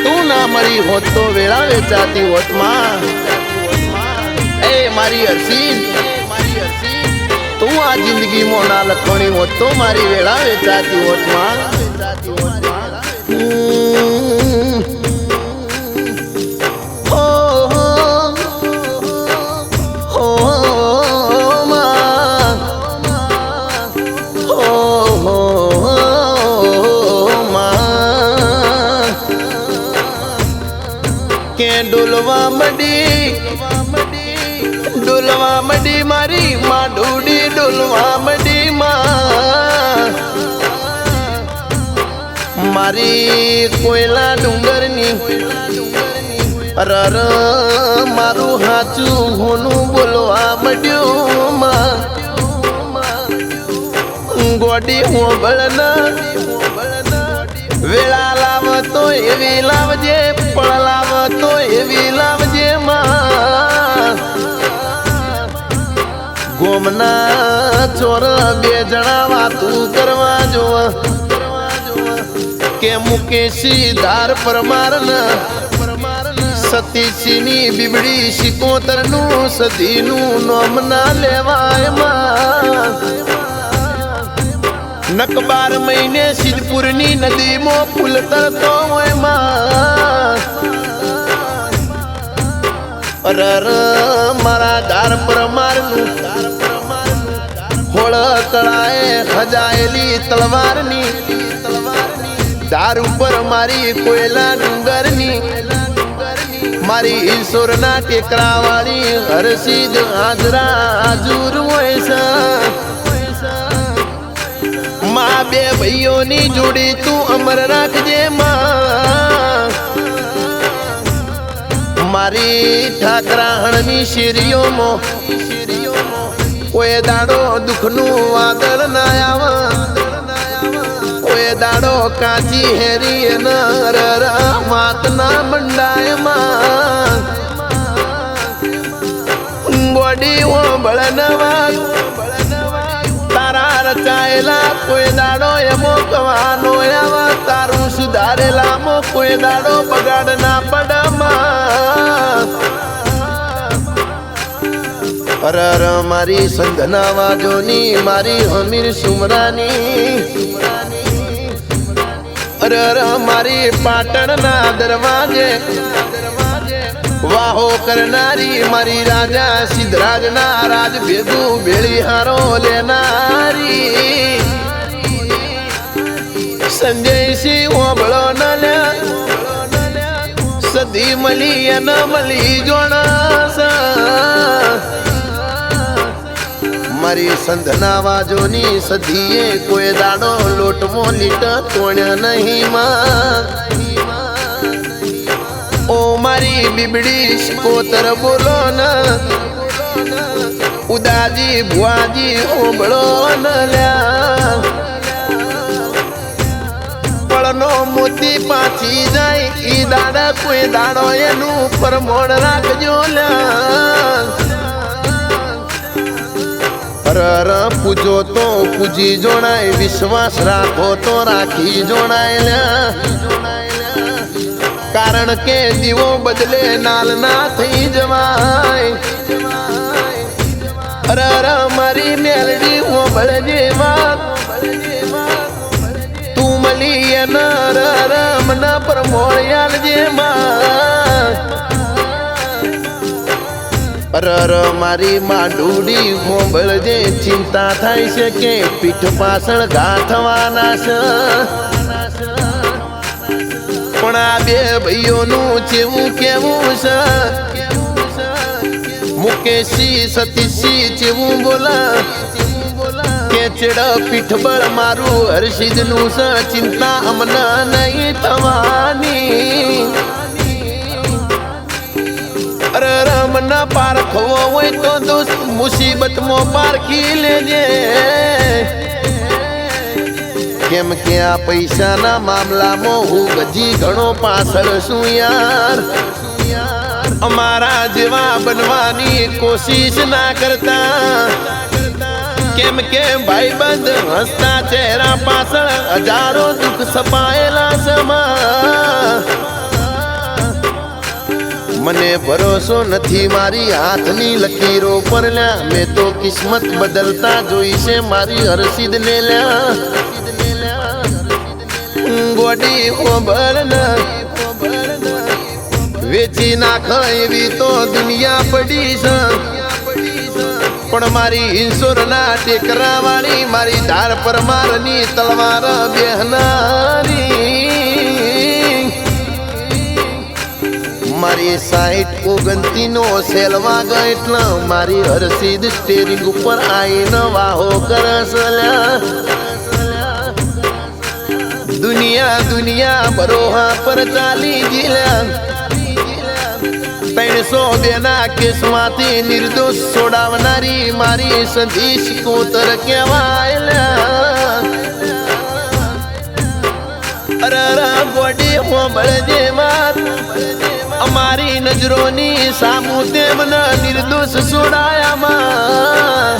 તું ના મળી હોત તો વેળા વેચાતી હોત માં એ મારી હરસી તું આ જિંદગી માં ના લખણી હોત તો મારી વેળા વેચાતી હોત માં ડોલવા મડી મારી માં ડૂડી ડોલવા મડી માં મારી કોયલા ડુંગરની અરર મારું હાચું હોનું બોલવા મળ્યું માં ગોડી હોબળના વેળા લાવતો એવી લાવજે પણ લાવતો એવી લાવજે માં ગોમના ચોર બે જણા વાતું કરવા જોવા કે મુકેશી ધાર પરમારના સતીશની બીબડી શિકોતર નું સદીનું નોમ ના લેવાય માં નક 12 મહિને સિદ્ધપુરની નદીમાં ફૂલ તરતો હોય માં અરર મારા ધાર પરમારનું હોળ તળાએ ખજાયેલી તલવારની ધાર ઉપર મારી કોયલા ડુંગરની મારી ઈશ્વરના ટેકરા વાળી હરસિદ્ધ હાજરા હાજુર હોય છે માં બે ભાઈઓની જોડી તું અમર રાખજે માં મારી ઠાકરાહણની શેરીઓમાં કોઈ દાડો દુઃખનું વાદળ ના આવે કોઈ દાડો કાચી હેરી નર માત ના મંડાય માં ગોડી ઓબળનવા તારા રચાયેલા કોઈ દાડો એમો કવાનો આવા તારું સુધારેલા મો કોઈ દાડો બગાડ ના પડમાં અરર મારી સંધના વાજોની મારી હમીર સુમરાની અરર મારી પાટણના દરવાજે વાહો કરનારી મારી રાજા સિદ્ધરાજના રાજ ભેગું ભેળી હારો લેનારી સંજયસિંહ ઓબળો ન લે સદી મળી ન મળી જોણાસ મારી સંધના વાજોની સદીએ કોઈ દાડો લોટમો લીટ તોણ્યા નહીં માં ઓ મારી બીબડી શિકોતર બોલો ન ઉદાજી ભુવાજી ઓબળો ન લ્યા પળનો મોતી પાછી જાય ઈ દાડા કોઈ દાડો એનું પરમોણ રાખજો લ્યા અરર પૂજો તો પૂજી જોણાય વિશ્વાસ રાખો તો રાખી જોણાય લ્યા કારણ કે દીવો બદલે નાલ ના થઈ જવાય અરર મારી મેલડી ઓબળજે વાત તું મળી નર મના પરમોળ્યાલ જે માં અરર મારી માં ડૂડી હોંભળજે ચિંતા થાય છે કે પીઠ પાછળ ઘા થવાના છે પણ આ બે ભાઈઓનું જેવું કેવું છે મુકેશી સતીશી જેવું બોલા કે ચેડ પીઠ બળ મારું હર્ષિદનું છે ચિંતા અમને નહીં થવાની અરે રમના પારખવો હોય તો દોસ્ત મુસીબતમાં પારખી લેજે કેમ કે આ પૈસાના મામલામાં હું ગજી ઘણો પાછળ છું યાર અમારા જેવા બનવાની કોશિશ ના કરતા કેમ કે ભાઈબંધ હસતા ચહેરા પાછળ હજારો દુઃખ છપાયેલા સમા મને ભરોસો નથી મારી હાથની લકીરો પર લ્યા મેં તો કિસ્મત બદલતા જોઈ છે મારી હરસીદ ને લ્યા ગોડી ખબર ન વેચી નાખ એવી તો દુનિયા પડી છે પણ મારી ઈશ્વર ના ટેકરા વાળી મારી ધાર પર મારની તલવાર બેહનારી મારી 60-29 નો સેલવા ગયો એટલે મારી હરસીદ સ્ટેરિંગ ઉપર આઈને વાહો કરસલ્યા દુનિયા બરોહા પર ચાલી ગયેલા 302 ના કેસમાંથી નિર્દોષ છોડાવનારી મારી સંધી શિકોતર કહેવાયેલા અરે ગોડી હોંભળજે વાત અમારી નજરોની સામુ તેમને નિર્દોષ છોડાયામાં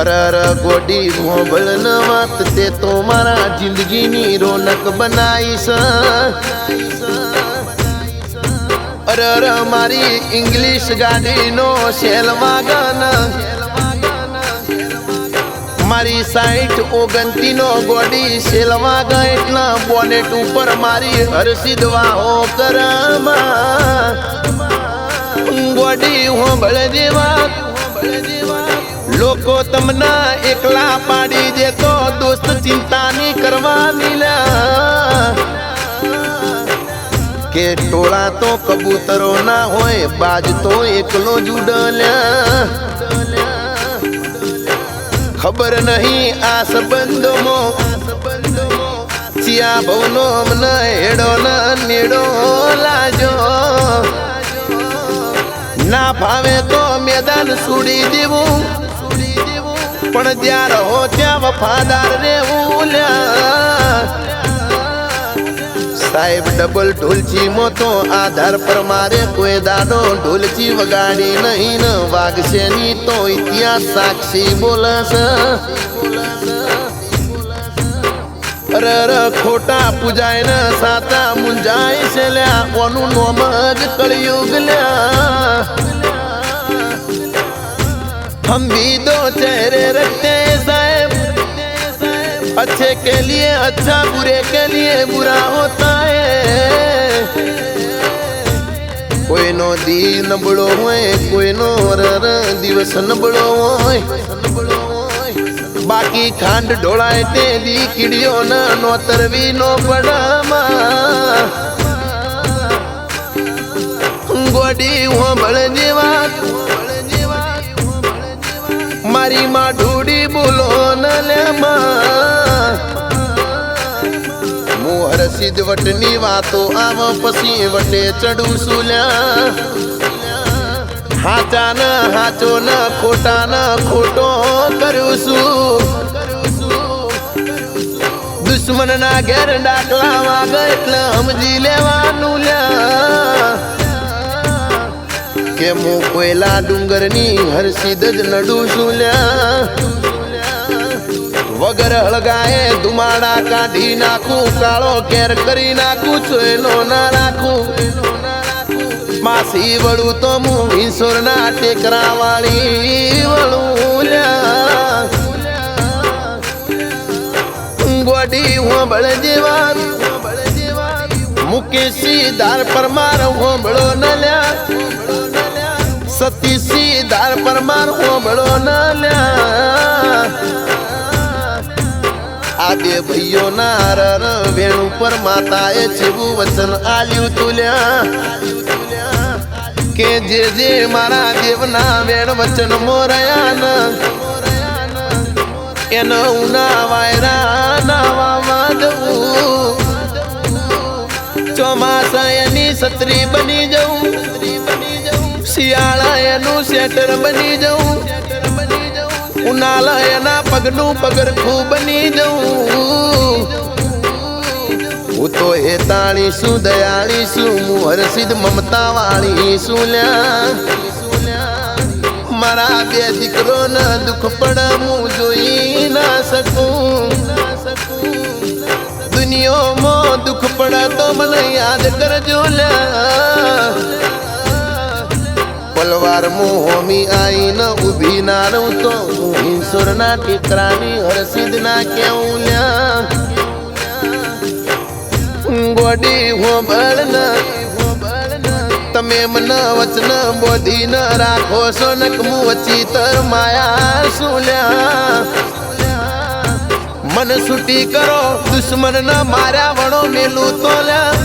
અરે ગોડી હોંભળ ન વાત તે તો મારા જિંદગીની રોનક બનાવીશ અરે મારી ઇંગ્લિશ ગાડીનો સેલ વાગન મારી 60-29 નો ગોડી સેલ વાગ એટલે બોનેટ ઉપર મારી હરસીદ વાહો કરમાં ગોડી હોંભળ જેવા લોકો તમને એકલા પાડી દે તો દોસ્ત ચિંતા નહીં કરવાની કે ટોળા તો કબૂતરો ના હોય બાજ તો એકલો જ ઉડલ્યા ખબર નહીં આ સંબંધોમાં ચિયા ભવનો મને હેડો ના નેડો લાજો ના ભાવે તો મેદાન છોડી દેવું પણ જ્યાં રહો ત્યાં વફાદાર રહેવું સાહેબ ડબલ ઢોલચી મો તો આધાર પર મારે કોઈ દાડો ઢોલચી વગાડી નહીં ન વાગશે ની તો ઇતિહાસ સાક્ષી બોલશે અરે ખોટા પૂજાય ને સાતા મુંજાય છે લ્યા ઓનું નોમ જ કળિયુગ લ્યા हम भी दो चेहरे रखते हैं साहब अच्छे के लिए अच्छा बुरे के लिए बुरा होता है कोई नो दी नबड़ो હોય કોઈ નો દિવસ નબળો હોય બાકી ખાંડ ઢોળાય તે દી કીડીઓ ના નોતરવી નો પડામાં ગોડી હોંભળ જેવા મારી માં ઢૂડી બોલો ન લેમાં હું હરસીદ વટની વાતો આવ પછી વટે ચડું સુલ્યા હાચા ન હાચો ન ખોટા ન ખોટો કરું છું દુશ્મન ના ઘેર ડાકલા વાગે એટલે સમજી લેવાનું લ્યા કે હું કોયલા ડુંગરની હરસીદ જ નડું છું લ્યા વગર હળગાએ ધુમાડા કાઢી નાખું કાળો કેર કરી નાખું ચોયલો ના રાખું માસી વળું તો હું ઈશ્વર ના ટેકરા વાળી વળું લ્યા ગોડી હોંભળ જેવા મુકેશી ધાર પર માર હોંભળો ન લ્યા સતીશી ધાર પર માર હોંભળો ન લ્યા આ બે ભાઈઓ ના વેણુ પર માતાએ જેવું વચન આલ્યું તુલ્યા કે જે મારા દેવના વેણ વચન મોરયા એનો ઉના વાયરા નાવા જવું ચોમાસા એની છત્રી બની જવું શિયાળા એનું સેટર બની જવું ઉનાળા એના પગનું પગરખું બની જવું હું તો હેતાળી શું દયાળી શું હું હરસીદ મમતા વાળી શું લ્યા મારા બે દીકરોને દુઃખ પડે હું જોઈ ના શકું દુનિયામાં દુઃખ પડે તો મને યાદ કરજો લ્યા પલવાર મું હોમી આઈને ઊભી ના રહું તો હું ઈશ્વરના ટેકરાની હરસિદ્ધ ના કેવું લ્યા ગોડી હોબળ તમે મને વચન બોધી ન રાખો છો નકમું વચીતર માયા સુલ્યા મન છૂટી કરો દુશ્મન ન માર્યા વણો મેલું તોલ્યા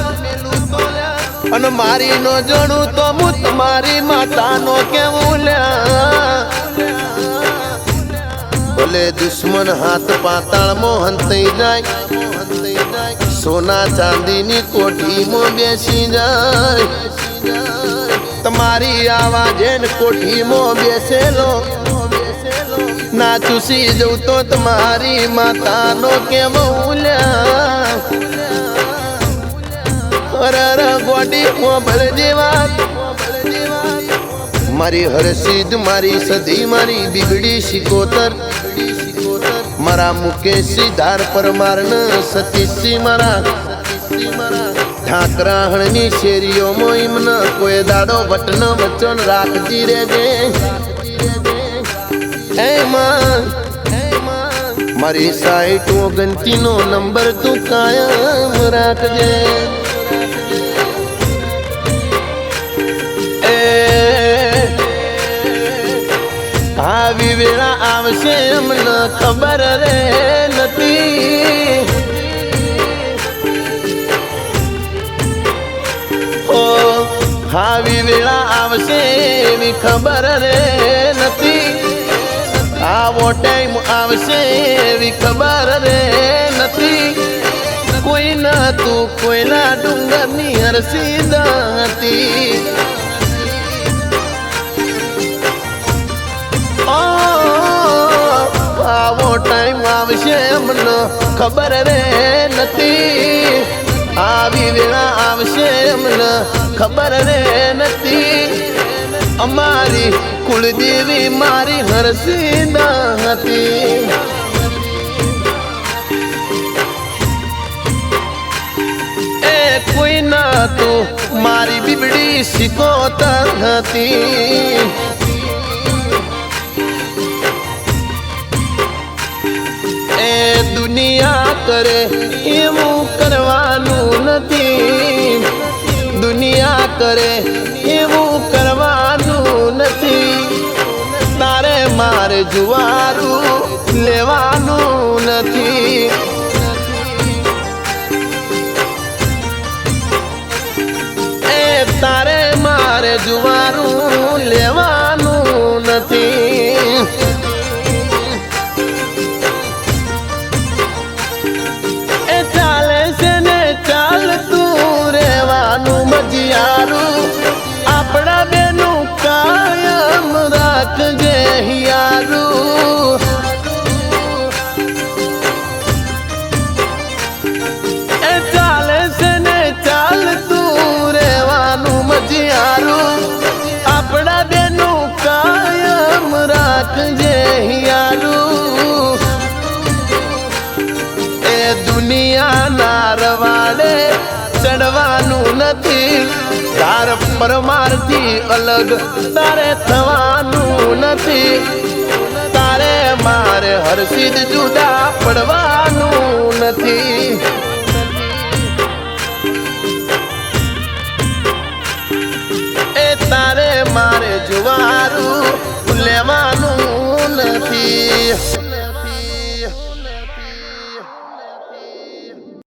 અને મારી નો જોડું તો હું તમારી માતાનો કેવું લ્યા ભલે દુશ્મન હાથ પાતાળમાં હંતાઈ જાય સોના ચાંદીની કોઠીમાં બેસી જાય તમારી આવાજે કોઠીમાં બેસેલો ના ચૂસી જવું તો તમારી માતાનો કેવું લ્યા અરર ગોડી હોબળ જેવા મારી હરસિદ્ધ મારી સધી મારી બીગડી શિકોતર મારા મુકેશી ધાર પરમારન સતીશી મારા ઠાકરાહણની શેરીઓમાં એમને કોઈ દાડો વટન વચન રાખતી રહેજે એ માં મારી 60 નો નંબર તું કાયમ રાખજે આવી વેળા આવશે એમને ખબર રે નથી ઓ આવી વેળા આવશે એવી ખબર રે નથી આવો ટાઈમ આવશે એવી ખબર રે નથી કોઈ ના તું કોઈના ડુંગરની હરસિદ્ધ હતી આવો ટાઈમ આવશે એમને ખબર રે નથી આવી વેળા આવશે એમને ખબર રે નથી અમારી કુળદેવી મારી હરસિદ્ધ હતી એ કોઈ ના તું મારી બીબડી શિકોતર હતી દુનિયા કરે એવું કરવાનું નથી દુનિયા કરે એવું કરવાનું નથી તારે મારે જુવારું લેવાનું નથી એ તારે મારે જુવારું લેવાનું નથી આપણા બેનું કાયમ રાખજે હિયારું એ ચાલે છે ને ચાલતું રહેવાનું મજિયારું આપણા બેનું કાયમ રાખજે હિયારું એ દુનિયાના રવાડે ચડવાનું નથી તાર પરમારથી અલગ તારે થવાનું નથી તારે મારે હરસિદ્ધ જુદા પડવાનું નથી